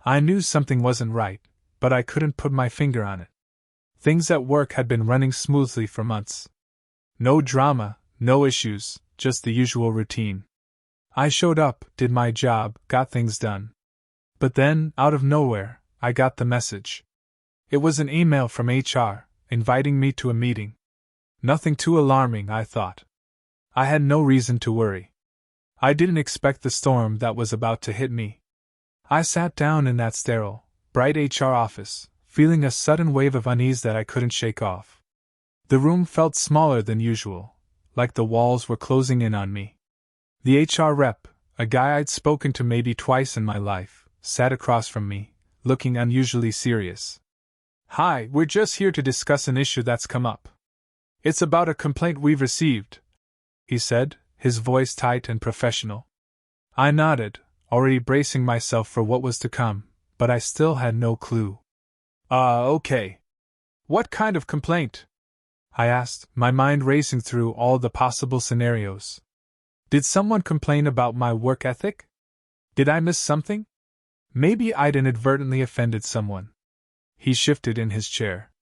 I knew something wasn't right, but I couldn't put my finger on it. Things at work had been running smoothly for months. No drama, no issues, just the usual routine. I showed up, did my job, got things done. But then, out of nowhere, I got the message. It was an email from HR, inviting me to a meeting. Nothing too alarming, I thought. I had no reason to worry. I didn't expect the storm that was about to hit me. I sat down in that sterile, bright HR office, feeling a sudden wave of unease that I couldn't shake off. The room felt smaller than usual, like the walls were closing in on me. The HR rep, a guy I'd spoken to maybe twice in my life, sat across from me, looking unusually serious. "Hi, we're just here to discuss an issue that's come up. It's about a complaint we've received," he said, his voice tight and professional. I nodded, already bracing myself for what was to come, but I still had no clue. Okay. What kind of complaint?" I asked, my mind racing through all the possible scenarios. Did someone complain about my work ethic? Did I miss something? Maybe I'd inadvertently offended someone. He shifted in his chair.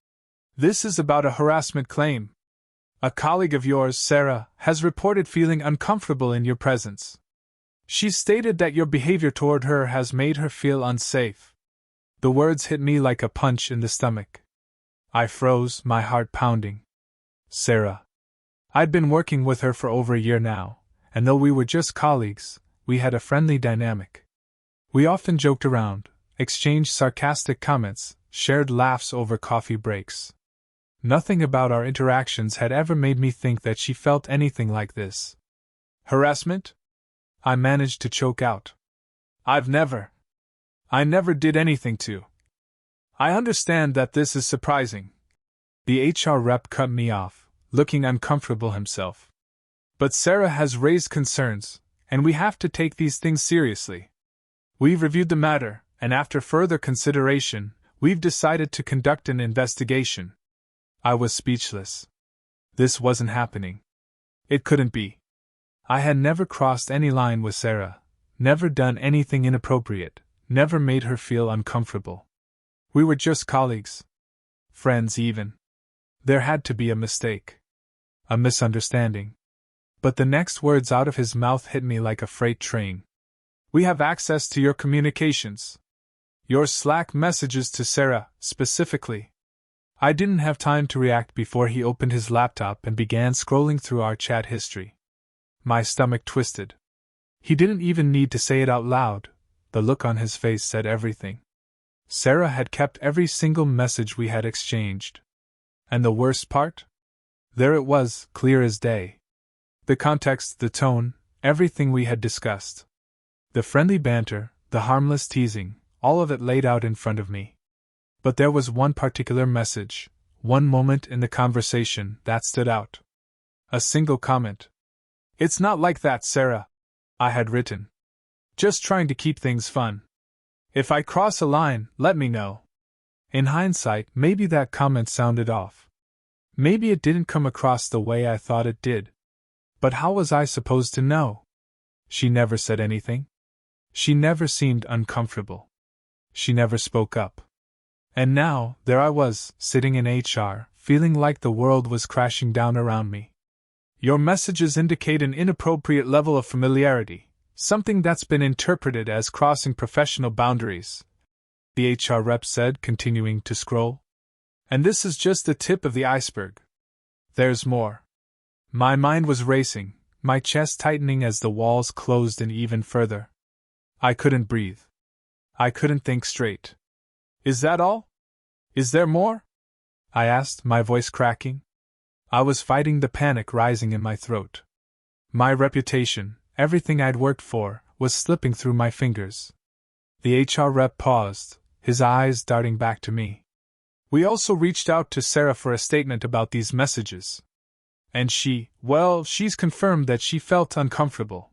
"This is about a harassment claim. A colleague of yours, Sarah, has reported feeling uncomfortable in your presence. She's stated that your behavior toward her has made her feel unsafe." The words hit me like a punch in the stomach. I froze, my heart pounding. Sarah. I'd been working with her for over a year now, and though we were just colleagues, we had a friendly dynamic. We often joked around, exchanged sarcastic comments, shared laughs over coffee breaks. Nothing about our interactions had ever made me think that she felt anything like this. "Harassment?" I managed to choke out. I never did anything to. "I understand that this is surprising." The HR rep cut me off, looking uncomfortable himself. "But Sarah has raised concerns, and we have to take these things seriously. We've reviewed the matter, and after further consideration, we've decided to conduct an investigation." I was speechless. This wasn't happening. It couldn't be. I had never crossed any line with Sarah, never done anything inappropriate, never made her feel uncomfortable. We were just colleagues. Friends even. There had to be a mistake. A misunderstanding. But the next words out of his mouth hit me like a freight train. "We have access to your communications. Your Slack messages to Sarah, specifically." I didn't have time to react before he opened his laptop and began scrolling through our chat history. My stomach twisted. He didn't even need to say it out loud. The look on his face said everything. Sarah had kept every single message we had exchanged. And the worst part? There it was, clear as day. The context, the tone, everything we had discussed. The friendly banter, the harmless teasing, all of it laid out in front of me. But there was one particular message, one moment in the conversation that stood out. A single comment. "It's not like that, Sarah," I had written. "Just trying to keep things fun. If I cross a line, let me know." In hindsight, maybe that comment sounded off. Maybe it didn't come across the way I thought it did. But how was I supposed to know? She never said anything. She never seemed uncomfortable. She never spoke up. And now, there I was, sitting in HR, feeling like the world was crashing down around me. "Your messages indicate an inappropriate level of familiarity, something that's been interpreted as crossing professional boundaries," the HR rep said, continuing to scroll. "And this is just the tip of the iceberg. There's more." My mind was racing, my chest tightening as the walls closed in even further. I couldn't breathe. I couldn't think straight. "Is that all? Is there more?" I asked, my voice cracking. I was fighting the panic rising in my throat. My reputation, everything I'd worked for, was slipping through my fingers. The HR rep paused, his eyes darting back to me. "We also reached out to Sarah for a statement about these messages. And she's confirmed that she felt uncomfortable.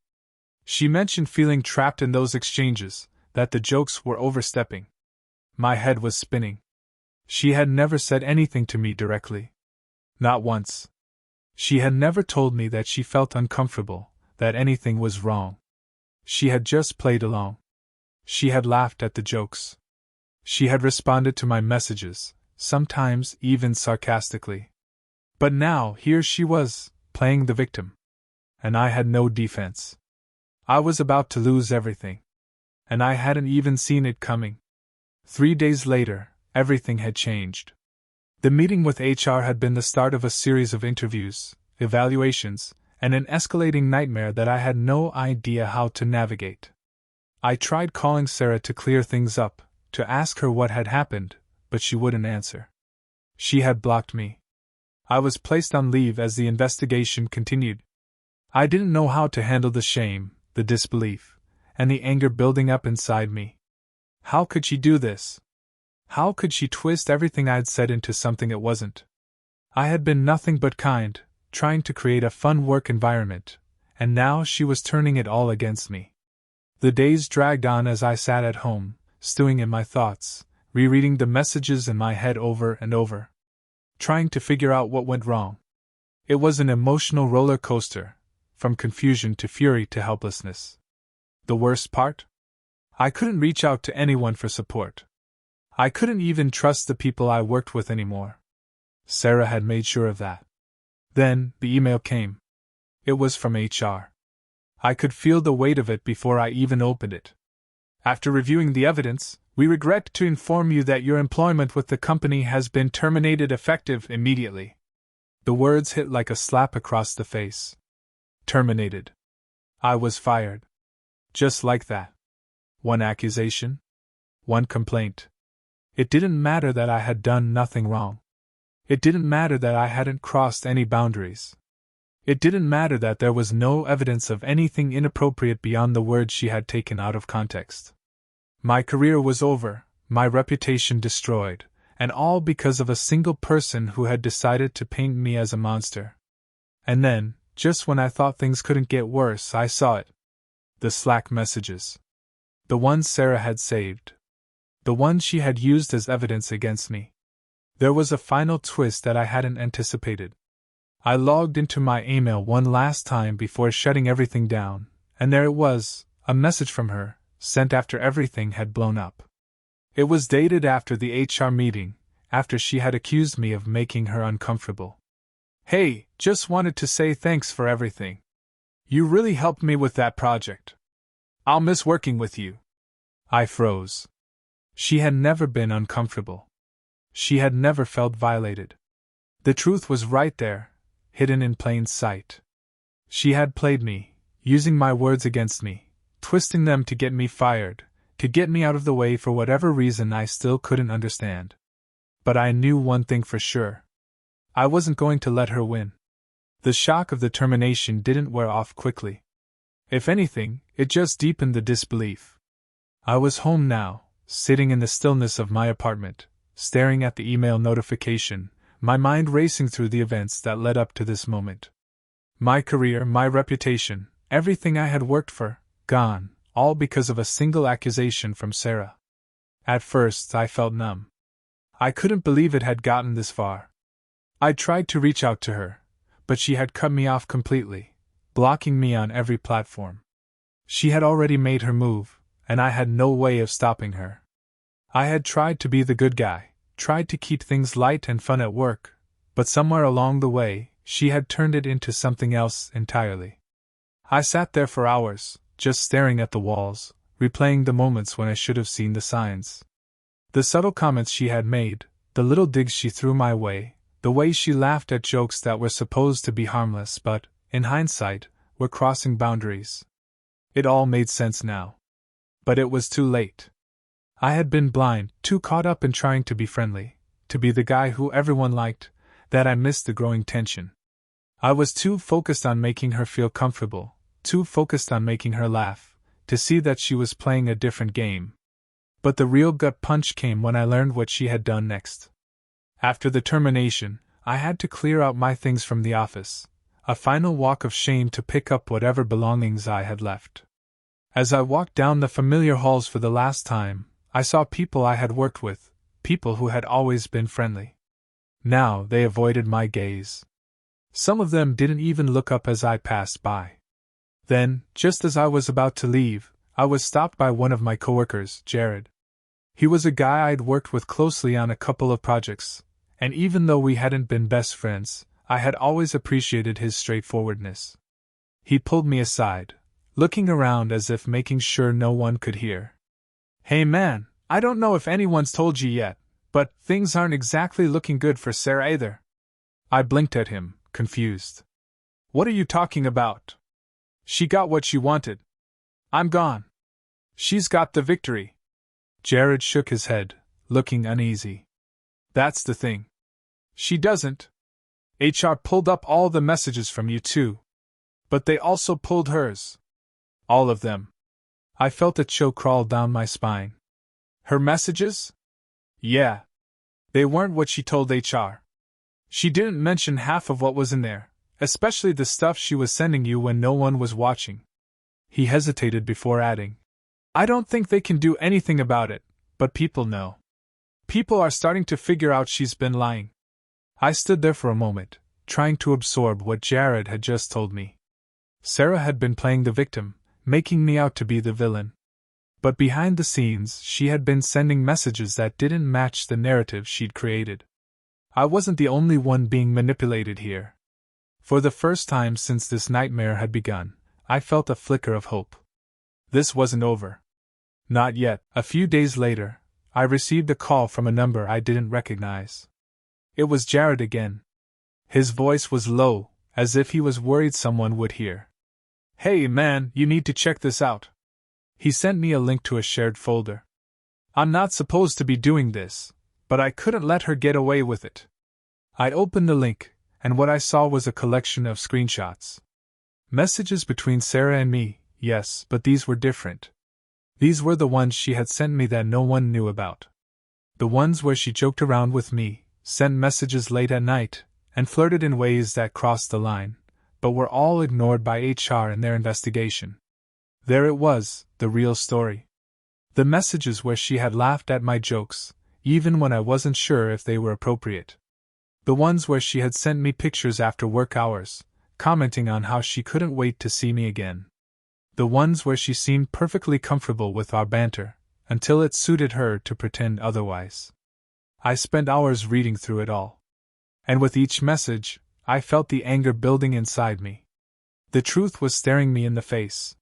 She mentioned feeling trapped in those exchanges, that the jokes were overstepping." My head was spinning. She had never said anything to me directly. Not once. She had never told me that she felt uncomfortable, that anything was wrong. She had just played along. She had laughed at the jokes. She had responded to my messages, sometimes even sarcastically. But now, here she was, playing the victim. And I had no defense. I was about to lose everything. And I hadn't even seen it coming. 3 days later, everything had changed. The meeting with HR had been the start of a series of interviews, evaluations, and an escalating nightmare that I had no idea how to navigate. I tried calling Sarah to clear things up, to ask her what had happened, but she wouldn't answer. She had blocked me. I was placed on leave as the investigation continued. I didn't know how to handle the shame, the disbelief, and the anger building up inside me. How could she do this? How could she twist everything I'd said into something it wasn't? I had been nothing but kind, trying to create a fun work environment, and now she was turning it all against me. The days dragged on as I sat at home, stewing in my thoughts, rereading the messages in my head over and over, trying to figure out what went wrong. It was an emotional roller coaster, from confusion to fury to helplessness. The worst part? I couldn't reach out to anyone for support. I couldn't even trust the people I worked with anymore. Sarah had made sure of that. Then, the email came. It was from HR. I could feel the weight of it before I even opened it. After reviewing the evidence, we regret to inform you that your employment with the company has been terminated effective immediately. The words hit like a slap across the face. Terminated. I was fired. Just like that. One accusation. One complaint. It didn't matter that I had done nothing wrong. It didn't matter that I hadn't crossed any boundaries. It didn't matter that there was no evidence of anything inappropriate beyond the words she had taken out of context. My career was over, my reputation destroyed, and all because of a single person who had decided to paint me as a monster. And then, just when I thought things couldn't get worse, I saw it. The Slack messages. The ones Sarah had saved. The ones she had used as evidence against me. There was a final twist that I hadn't anticipated. I logged into my email one last time before shutting everything down, and there it was, a message from her, sent after everything had blown up. It was dated after the HR meeting, after she had accused me of making her uncomfortable. Hey, just wanted to say thanks for everything. You really helped me with that project. I'll miss working with you. I froze. She had never been uncomfortable. She had never felt violated. The truth was right there, hidden in plain sight. She had played me, using my words against me, twisting them to get me fired, to get me out of the way for whatever reason I still couldn't understand. But I knew one thing for sure. I wasn't going to let her win. The shock of the termination didn't wear off quickly. If anything, it just deepened the disbelief. I was home now, sitting in the stillness of my apartment, staring at the email notification, my mind racing through the events that led up to this moment. My career, my reputation, everything I had worked for, gone, all because of a single accusation from Sarah. At first, I felt numb. I couldn't believe it had gotten this far. I tried to reach out to her, but she had cut me off completely, blocking me on every platform. She had already made her move, and I had no way of stopping her. I had tried to be the good guy, tried to keep things light and fun at work, but somewhere along the way, she had turned it into something else entirely. I sat there for hours, just staring at the walls, replaying the moments when I should have seen the signs. The subtle comments she had made, the little digs she threw my way, the way she laughed at jokes that were supposed to be harmless but, in hindsight, were crossing boundaries. It all made sense now. But it was too late. I had been blind, too caught up in trying to be friendly, to be the guy who everyone liked, that I missed the growing tension. I was too focused on making her feel comfortable, too focused on making her laugh, to see that she was playing a different game. But the real gut punch came when I learned what she had done next. After the termination, I had to clear out my things from the office, a final walk of shame to pick up whatever belongings I had left. As I walked down the familiar halls for the last time, I saw people I had worked with, people who had always been friendly. Now they avoided my gaze. Some of them didn't even look up as I passed by. Then, just as I was about to leave, I was stopped by one of my coworkers, Jared. He was a guy I'd worked with closely on a couple of projects, and even though we hadn't been best friends, I had always appreciated his straightforwardness. He pulled me aside, looking around as if making sure no one could hear. "Hey man, I don't know if anyone's told you yet, but things aren't exactly looking good for Sarah either." I blinked at him, confused. "What are you talking about?" "She got what she wanted. I'm gone. She's got the victory." Jared shook his head, looking uneasy. "That's the thing. She doesn't. HR pulled up all the messages from you too. But they also pulled hers. All of them." I felt a chill crawl down my spine. "Her messages?" "Yeah. They weren't what she told HR. She didn't mention half of what was in there, especially the stuff she was sending you when no one was watching." He hesitated before adding, "I don't think they can do anything about it, but people know. People are starting to figure out she's been lying." I stood there for a moment, trying to absorb what Jared had just told me. Sarah had been playing the victim, making me out to be the villain. But behind the scenes, she had been sending messages that didn't match the narrative she'd created. I wasn't the only one being manipulated here. For the first time since this nightmare had begun, I felt a flicker of hope. This wasn't over. Not yet. A few days later, I received a call from a number I didn't recognize. It was Jared again. His voice was low, as if he was worried someone would hear. "Hey man, you need to check this out." He sent me a link to a shared folder. "I'm not supposed to be doing this, but I couldn't let her get away with it." I opened the link, and what I saw was a collection of screenshots. Messages between Sarah and me, yes, but these were different. These were the ones she had sent me that no one knew about. The ones where she joked around with me, sent messages late at night, and flirted in ways that crossed the line, but were all ignored by HR in their investigation. There it was, the real story. The messages where she had laughed at my jokes, even when I wasn't sure if they were appropriate. The ones where she had sent me pictures after work hours, commenting on how she couldn't wait to see me again. The ones where she seemed perfectly comfortable with our banter, until it suited her to pretend otherwise. I spent hours reading through it all. And with each message, I felt the anger building inside me. The truth was staring me in the face.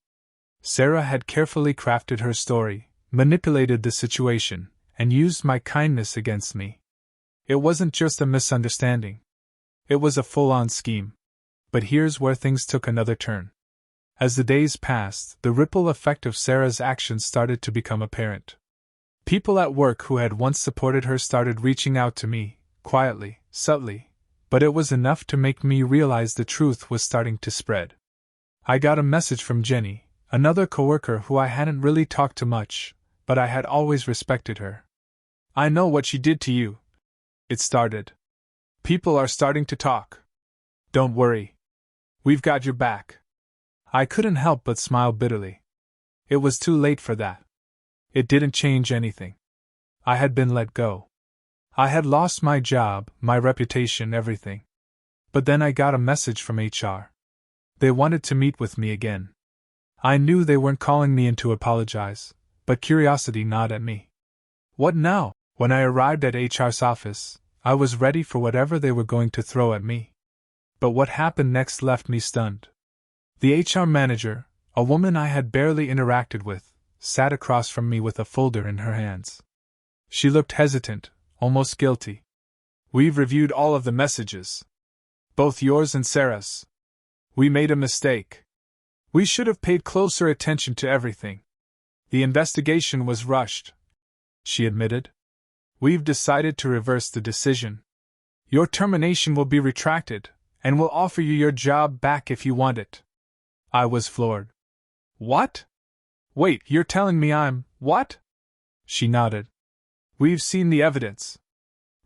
Sarah had carefully crafted her story, manipulated the situation, and used my kindness against me. It wasn't just a misunderstanding. It was a full-on scheme. But here's where things took another turn. As the days passed, the ripple effect of Sarah's actions started to become apparent. People at work who had once supported her started reaching out to me, quietly, subtly, but it was enough to make me realize the truth was starting to spread. I got a message from Jenny, another coworker who I hadn't really talked to much, but I had always respected her. "I know what she did to you," it started. "People are starting to talk. Don't worry. We've got your back." I couldn't help but smile bitterly. It was too late for that. It didn't change anything. I had been let go. I had lost my job, my reputation, everything. But then I got a message from HR. They wanted to meet with me again. I knew they weren't calling me in to apologize, but curiosity gnawed at me. What now? When I arrived at HR's office, I was ready for whatever they were going to throw at me. But what happened next left me stunned. The HR manager, a woman I had barely interacted with, sat across from me with a folder in her hands. She looked hesitant, almost guilty. "We've reviewed all of the messages. Both yours and Sarah's. We made a mistake. We should have paid closer attention to everything. The investigation was rushed," she admitted. "We've decided to reverse the decision. Your termination will be retracted, and we'll offer you your job back if you want it." I was floored. "What? Wait, you're telling me what?" She nodded. "We've seen the evidence.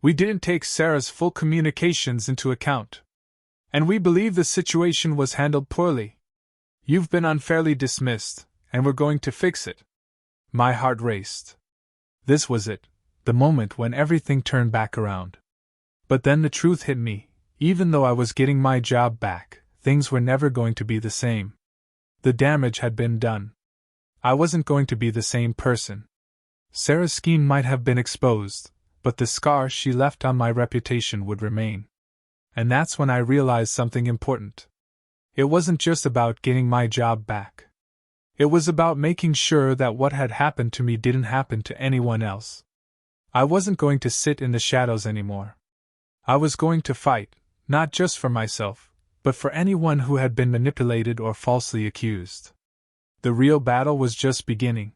We didn't take Sarah's full communications into account. And we believe the situation was handled poorly. You've been unfairly dismissed, and we're going to fix it." My heart raced. This was it, the moment when everything turned back around. But then the truth hit me. Even though I was getting my job back, things were never going to be the same. The damage had been done. I wasn't going to be the same person. Sarah's scheme might have been exposed, but the scar she left on my reputation would remain. And that's when I realized something important. It wasn't just about getting my job back. It was about making sure that what had happened to me didn't happen to anyone else. I wasn't going to sit in the shadows anymore. I was going to fight, not just for myself, but for anyone who had been manipulated or falsely accused. The real battle was just beginning.